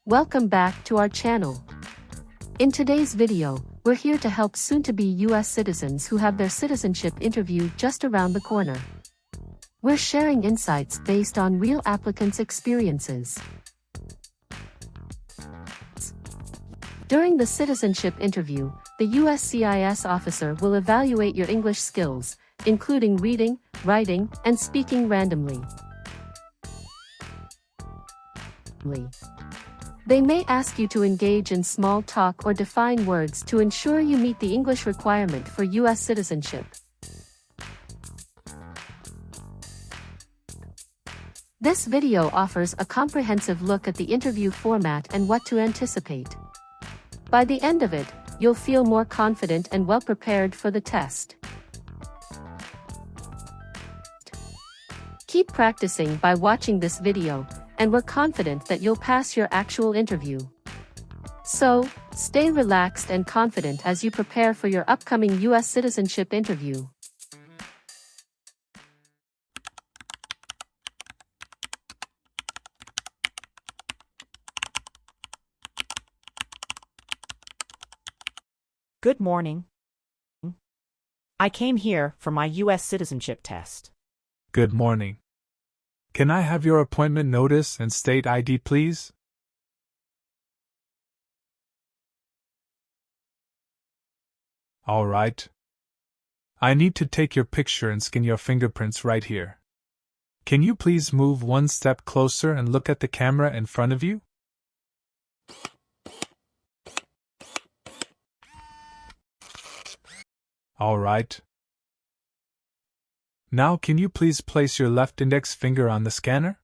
Welcome back to our channel. In today's video, we're here to help soon-to-be US citizens who have their citizenship interview just around the corner. We're sharing insights based on real applicants' experiences. During the citizenship interview, the USCIS officer will evaluate your English skills, including reading, writing, and speaking randomly. They may ask you to engage in small talk or define words to ensure you meet the English requirement for US citizenship. This video offers a comprehensive look at the interview format and what to anticipate. By the end of it, you'll feel more confident and well prepared for the test. Keep practicing by watching this video, and we're confident that you'll pass your actual interview. So, stay relaxed and confident as you prepare for your upcoming US citizenship interview. Good morning. I came here for my U.S. citizenship test. Good morning. Can I have your appointment notice and state ID, please? All right. I need to take your picture and scan your fingerprints right here. Can you please move one step closer and look at the camera in front of you? All right. Now can you please place your left index finger on the scanner?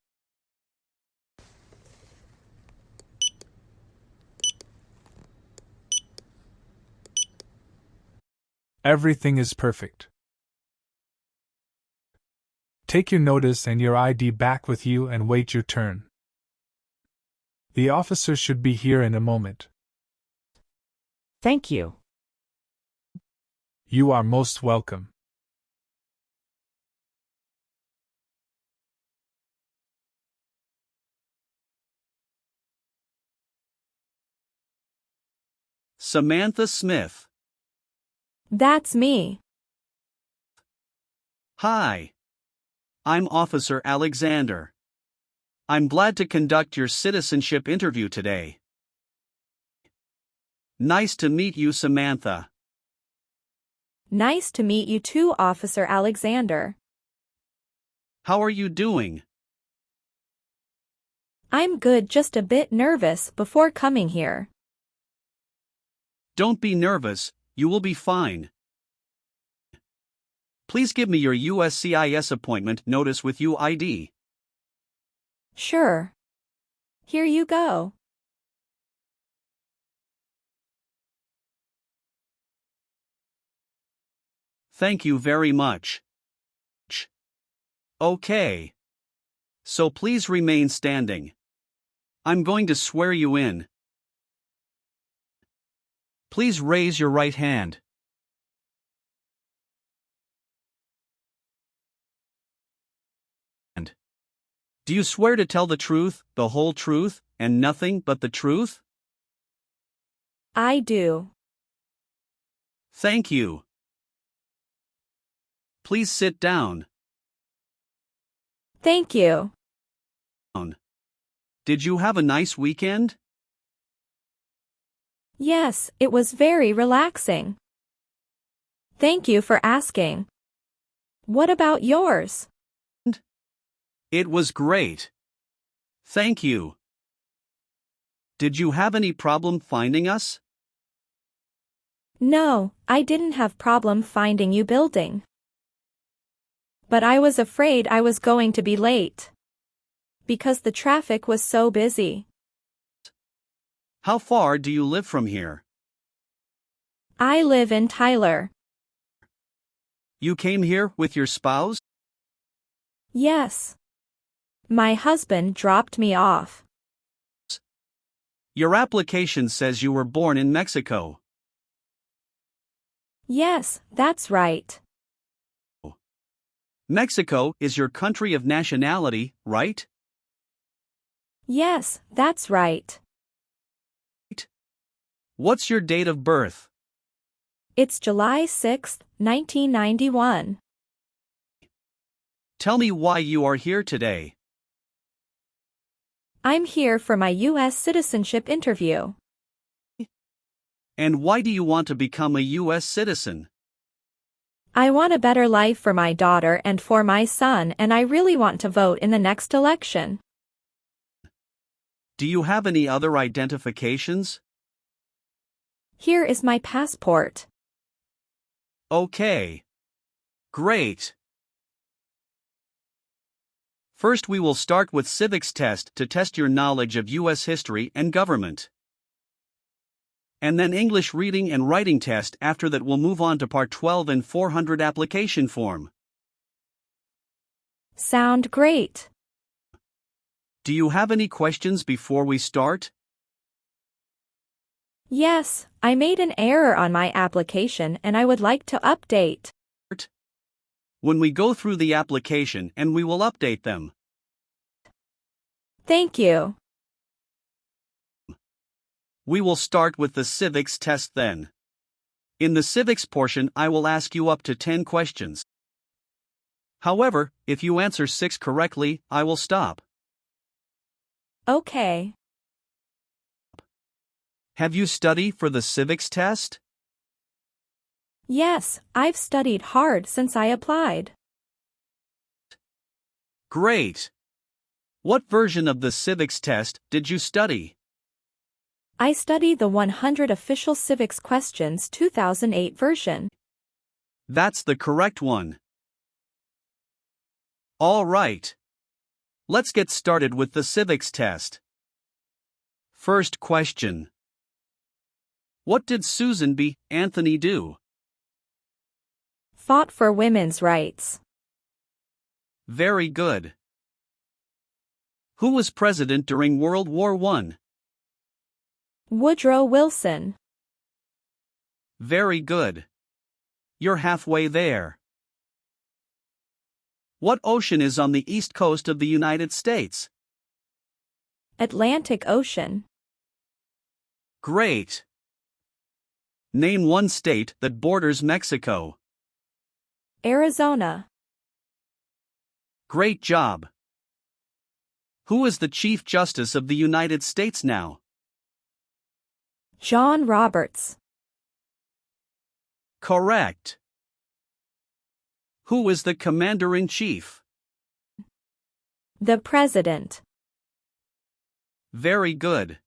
Everything is perfect. Take your notice and your ID back with you and wait your turn. The officer should be here in a moment. Thank you. You are most welcome. Samantha Smith. That's me. Hi. I'm Officer Alexander. I'm glad to conduct your citizenship interview today. Nice to meet you, Samantha. Nice to meet you too, Officer Alexander. How are you doing? I'm good, just a bit nervous before coming here. Don't be nervous, you will be fine. Please give me your USCIS appointment notice with UID. Sure. Here you go. Thank you very much. Okay. So please remain standing. I'm going to swear you in. Please raise your right hand. Do you swear to tell the truth, the whole truth, and nothing but the truth? I do. Thank you. Please sit down. Thank you. Did you have a nice weekend? Yes, it was very relaxing. Thank you for asking. What about yours? It was great. Thank you. Did you have any problem finding us? No, I didn't have problem finding you building. But I was afraid I was going to be late. Because the traffic was so busy. How far do you live from here? I live in Tyler. You came here with your spouse? Yes. My husband dropped me off. Your application says you were born in Mexico. Yes, that's right. Mexico is your country of nationality, right? Yes, that's right. What's your date of birth? It's July 6, 1991. Tell me why you are here today. I'm here for my U.S. citizenship interview. And why do you want to become a U.S. citizen? I want a better life for my daughter and for my son, and I really want to vote in the next election. Do you have any other identifications? Here is my passport. Okay. Great. First, we will start with civics test to test your knowledge of U.S. history and government. And then English reading and writing test. After that, we'll move on to part 12 and N-400 application form. Sound great. Do you have any questions before we start? Yes, I made an error on my application and I would like to update. When we go through the application and we will update them. Thank you. We will start with the civics test then. In the civics portion, I will ask you up to 10 questions. However, if you answer 6 correctly, I will stop. Okay. Have you studied for the civics test? Yes, I've studied hard since I applied. Great. What version of the civics test did you study? I studied the 100 Official Civics Questions 2008 version. That's the correct one. All right. Let's get started with the civics test. First question. What did Susan B. Anthony do? Fought for women's rights. Very good. Who was president during World War I? Woodrow Wilson. Very good. You're halfway there. What ocean is on the east coast of the United States? Atlantic Ocean. Great. Name one state that borders Mexico. Arizona. Great job. Who is the Chief Justice of the United States now? John Roberts. Correct. Who is the Commander-in-Chief? The President. Very good.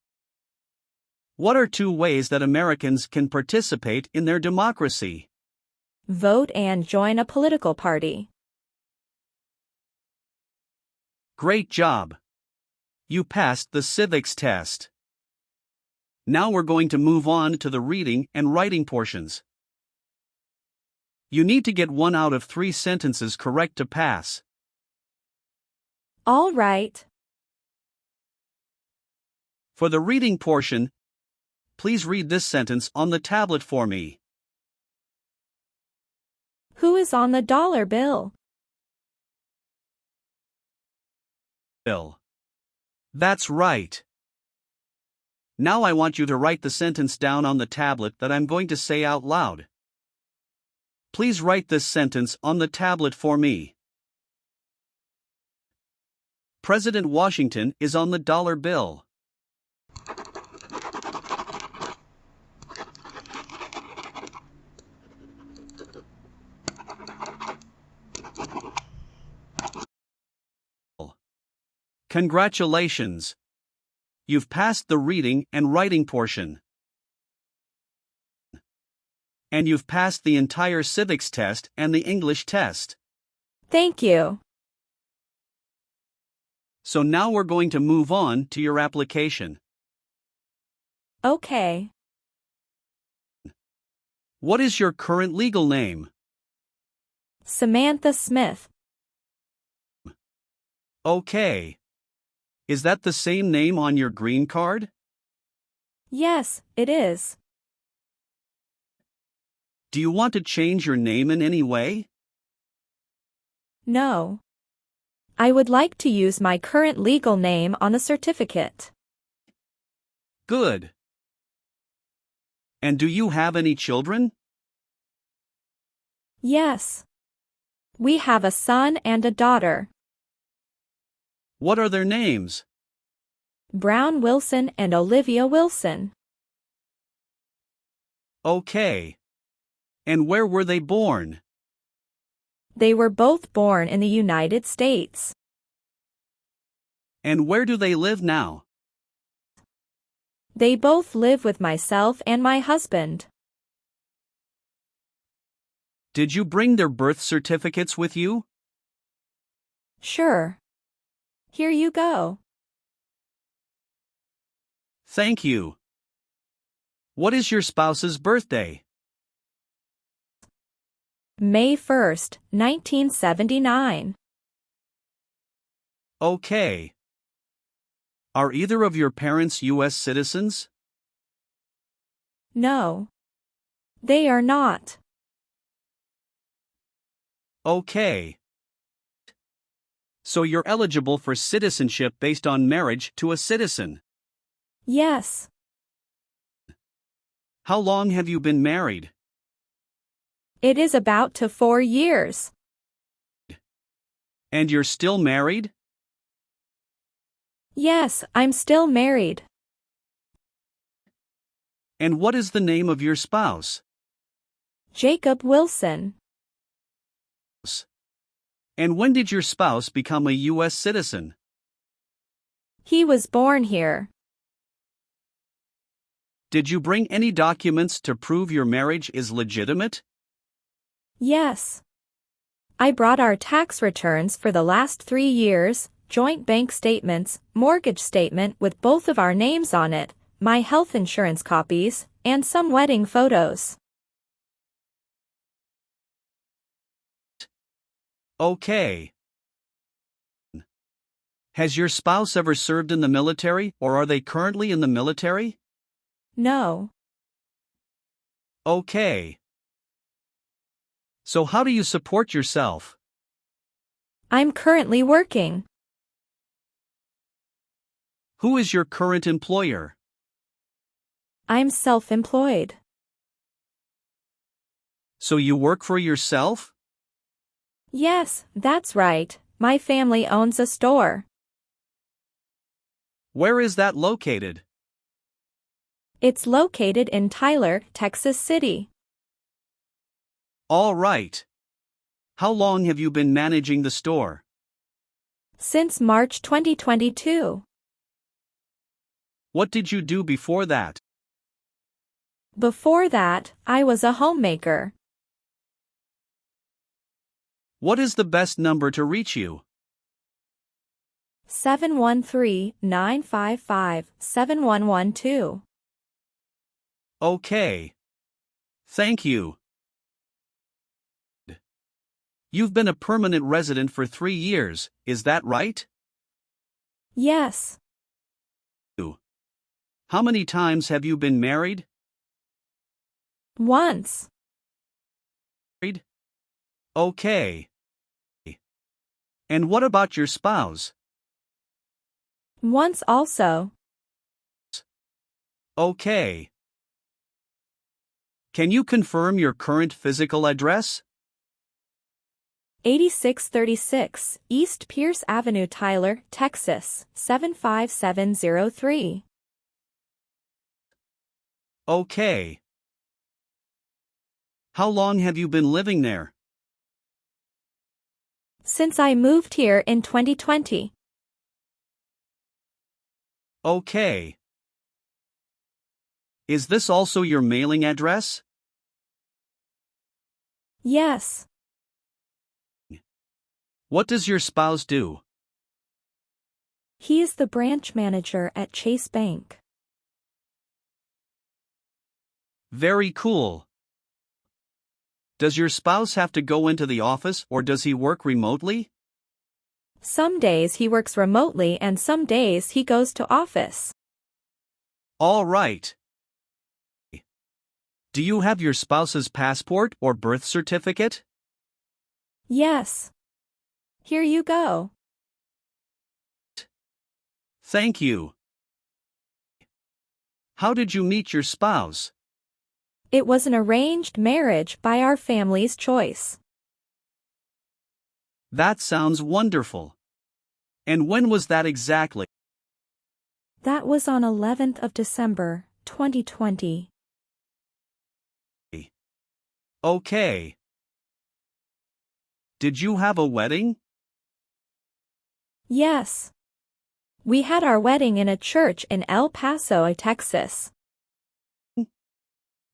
What are 2 ways that Americans can participate in their democracy? Vote and join a political party. Great job. You passed the civics test. Now we're going to move on to the reading and writing portions. You need to get 1 out of 3 sentences correct to pass. All right. For the reading portion, please read this sentence on the tablet for me. Who is on the dollar bill? Bill. That's right. Now I want you to write the sentence down on the tablet that I'm going to say out loud. Please write this sentence on the tablet for me. President Washington is on the dollar bill. Congratulations! You've passed the reading and writing portion. And you've passed the entire civics test and the English test. Thank you. So now we're going to move on to your application. Okay. What is your current legal name? Samantha Smith. Okay. Is that the same name on your green card? Yes, it is. Do you want to change your name in any way? No. I would like to use my current legal name on the certificate. Good. And do you have any children? Yes. We have a son and a daughter. What are their names? Brown Wilson and Olivia Wilson. Okay. And where were they born? They were both born in the United States. And where do they live now? They both live with myself and my husband. Did you bring their birth certificates with you? Sure. Here you go. Thank you. What is your spouse's birthday? May 1st, 1979. Okay. Are either of your parents U.S. citizens? No. They are not. Okay. So you're eligible for citizenship based on marriage to a citizen. Yes. How long have you been married? It is about to 4 years. And you're still married? Yes, I'm still married. And what is the name of your spouse? Jacob Wilson. And when did your spouse become a U.S. citizen? He was born here. Did you bring any documents to prove your marriage is legitimate? Yes. I brought our tax returns for the last 3 years, joint bank statements, mortgage statement with both of our names on it, my health insurance copies, and some wedding photos. Okay. Has your spouse ever served in the military, or are they currently in the military? No. Okay. So how do you support yourself? I'm currently working. Who is your current employer? I'm self-employed. So you work for yourself? Yes, that's right. My family owns a store. Where is that located? It's located in Tyler, Texas City. All right. How long have you been managing the store? Since March 2022. What did you do before that? Before that, I was a homemaker. What is the best number to reach you? 713-955-7112. Okay. Thank you. You've been a permanent resident for 3 years, is that right? Yes. How many times have you been married? Once. Okay. And what about your spouse? Once also. Okay. Can you confirm your current physical address? 8636 East Pierce Avenue, Tyler, Texas, 75703. Okay. How long have you been living there? Since I moved here in 2020. Okay. Is this also your mailing address? Yes. What does your spouse do? He is the branch manager at Chase Bank. Very cool. Does your spouse have to go into the office or does he work remotely? Some days he works remotely and some days he goes to office. All right. Do you have your spouse's passport or birth certificate? Yes. Here you go. Thank you. How did you meet your spouse? It was an arranged marriage by our family's choice. That sounds wonderful. And when was that exactly? That was on 11th of December, 2020. Okay. Did you have a wedding? Yes. We had our wedding in a church in El Paso, Texas.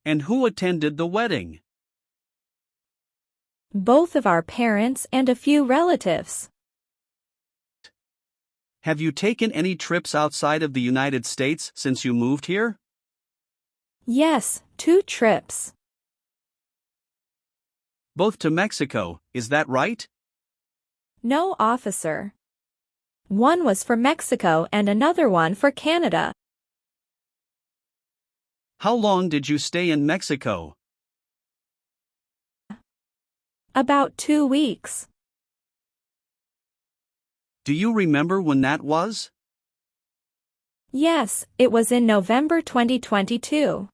And who attended the wedding? Both of our parents and a few relatives. Have you taken any trips outside of the United States since you moved here? Yes, 2 trips. Both to Mexico, is that right? No, officer. One was for Mexico and another one for Canada. How long did you stay in Mexico? About 2 weeks. Do you remember when that was? Yes, it was in November 2022.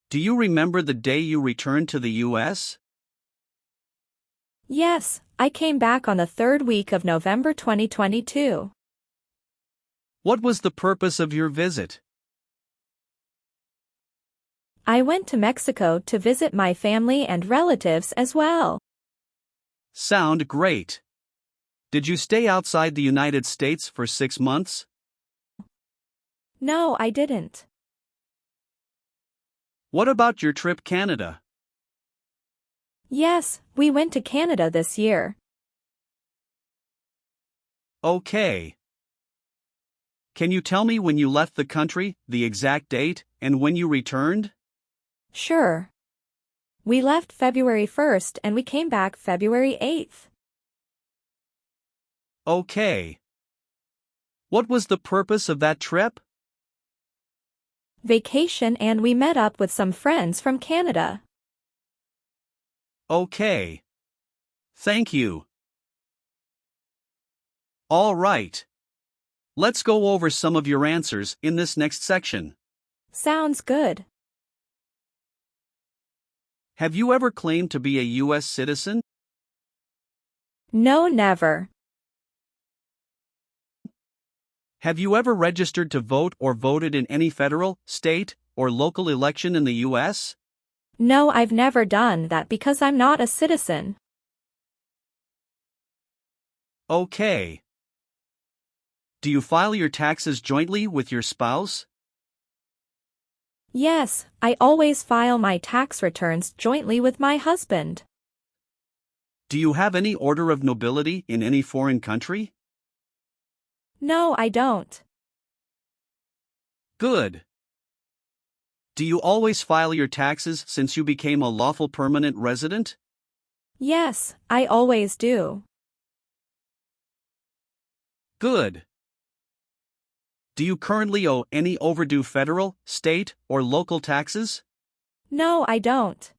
Do you remember the day you returned to the U.S.? Yes, I came back on the 3rd week of November 2022. What was the purpose of your visit? I went to Mexico to visit my family and relatives as well. Sound great. Did you stay outside the United States for 6 months? No, I didn't. What about your trip Canada? Yes, we went to Canada this year. Okay. Can you tell me when you left the country, the exact date, and when you returned? Sure. We left February 1st and we came back February 8th. Okay. What was the purpose of that trip? Vacation, and we met up with some friends from Canada. Okay. Thank you. All right. Let's go over some of your answers in this next section. Sounds good. Have you ever claimed to be a U.S. citizen? No, never. Have you ever registered to vote or voted in any federal, state, or local election in the U.S.? No, I've never done that because I'm not a citizen. Okay. Do you file your taxes jointly with your spouse? Yes, I always file my tax returns jointly with my husband. Do you have any order of nobility in any foreign country? No, I don't. Good. Do you always file your taxes since you became a lawful permanent resident? Yes, I always do. Good. Do you currently owe any overdue federal, state, or local taxes? No, I don't.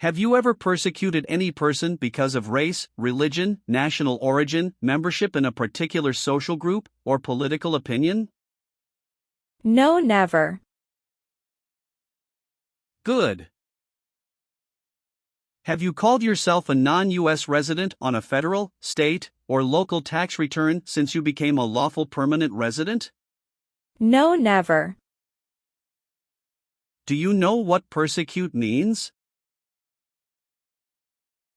Have you ever persecuted any person because of race, religion, national origin, membership in a particular social group, or political opinion? No, never. Good. Have you called yourself a non-U.S. resident on a federal, state, or local tax return since you became a lawful permanent resident? No, never. Do you know what persecute means?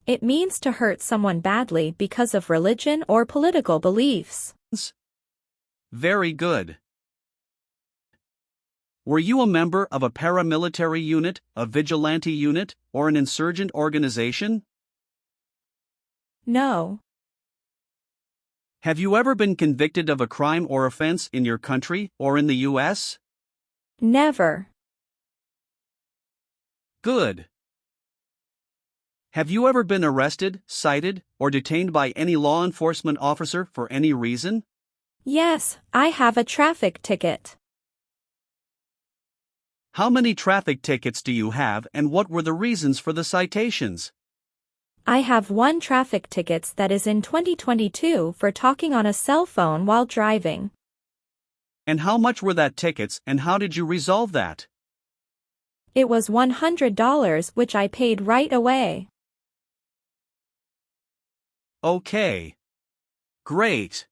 It means to hurt someone badly because of religion or political beliefs. Very good. Were you a member of a paramilitary unit, a vigilante unit, or an insurgent organization? No. Have you ever been convicted of a crime or offense in your country or in the U.S.? Never. Good. Have you ever been arrested, cited, or detained by any law enforcement officer for any reason? Yes, I have a traffic ticket. How many traffic tickets do you have, and what were the reasons for the citations? I have 1 traffic ticket that is in 2022 for talking on a cell phone while driving. And how much were that tickets and how did you resolve that? It was $100 which I paid right away. Okay. Great.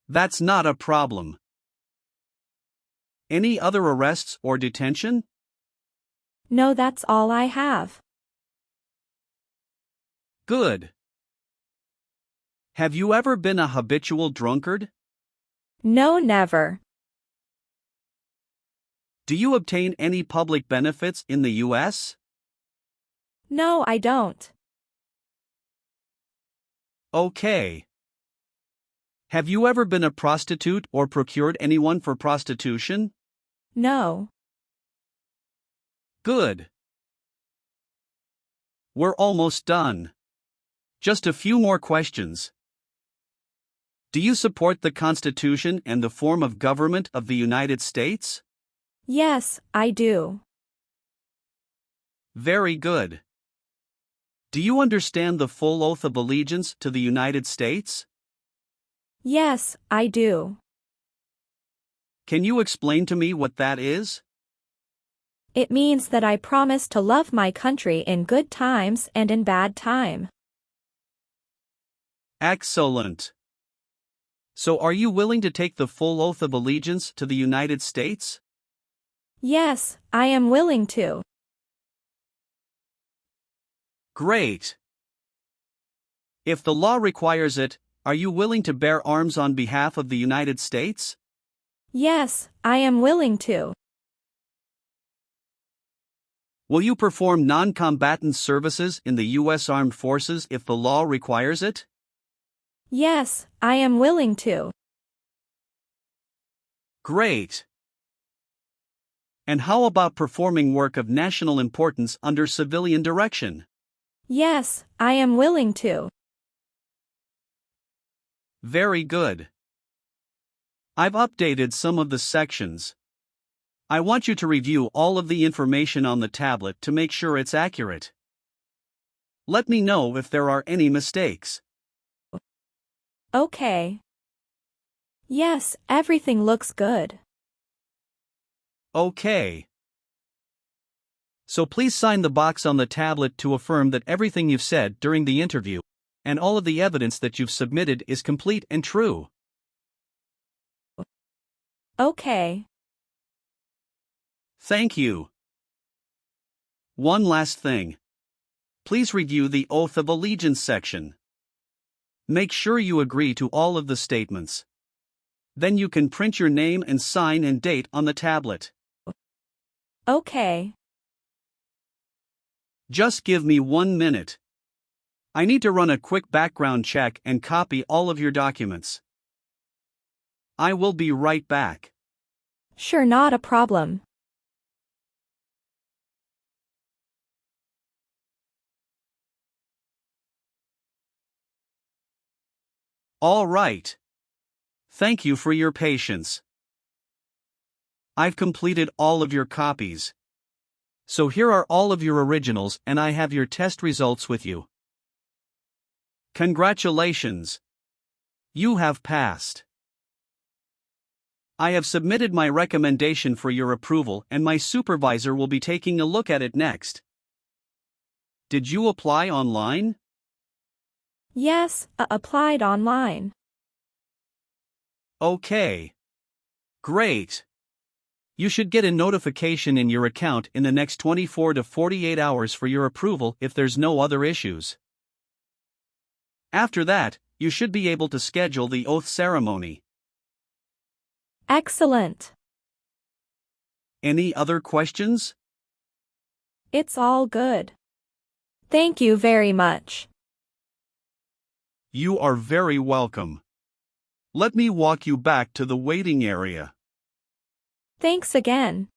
That's not a problem. Any other arrests or detention? No, that's all I have. Good. Have you ever been a habitual drunkard? No, never. Do you obtain any public benefits in the U.S.? No, I don't. Okay. Have you ever been a prostitute or procured anyone for prostitution? No. Good. We're almost done. Just a few more questions. Do you support the Constitution and the form of government of the United States? Yes, I do. Very good. Do you understand the full oath of allegiance to the United States? Yes, I do. Can you explain to me what that is? It means that I promise to love my country in good times and in bad time. Excellent. So are you willing to take the full oath of allegiance to the United States? Yes, I am willing to. Great. If the law requires it, are you willing to bear arms on behalf of the United States? Yes, I am willing to. Will you perform non-combatant services in the U.S. Armed Forces if the law requires it? Yes, I am willing to. Great. And how about performing work of national importance under civilian direction? Yes, I am willing to. Very good. I've updated some of the sections. I want you to review all of the information on the tablet to make sure it's accurate. Let me know if there are any mistakes. Okay. Yes, everything looks good. Okay. So please sign the box on the tablet to affirm that everything you've said during the interview and all of the evidence that you've submitted is complete and true. Okay. Thank you. One last thing. Please review the Oath of Allegiance section. Make sure you agree to all of the statements. Then you can print your name and sign and date on the tablet. Okay. Just give me 1 minute. I need to run a quick background check and copy all of your documents. I will be right back. Sure, not a problem. All right. Thank you for your patience. I've completed all of your copies. So here are all of your originals and I have your test results with you. Congratulations. You have passed. I have submitted my recommendation for your approval and my supervisor will be taking a look at it next. Did you apply online? Yes, applied online. Okay. Great. You should get a notification in your account in the next 24 to 48 hours for your approval if there's no other issues. After that, you should be able to schedule the oath ceremony. Excellent. Any other questions? It's all good. Thank you very much. You are very welcome. Let me walk you back to the waiting area. Thanks again.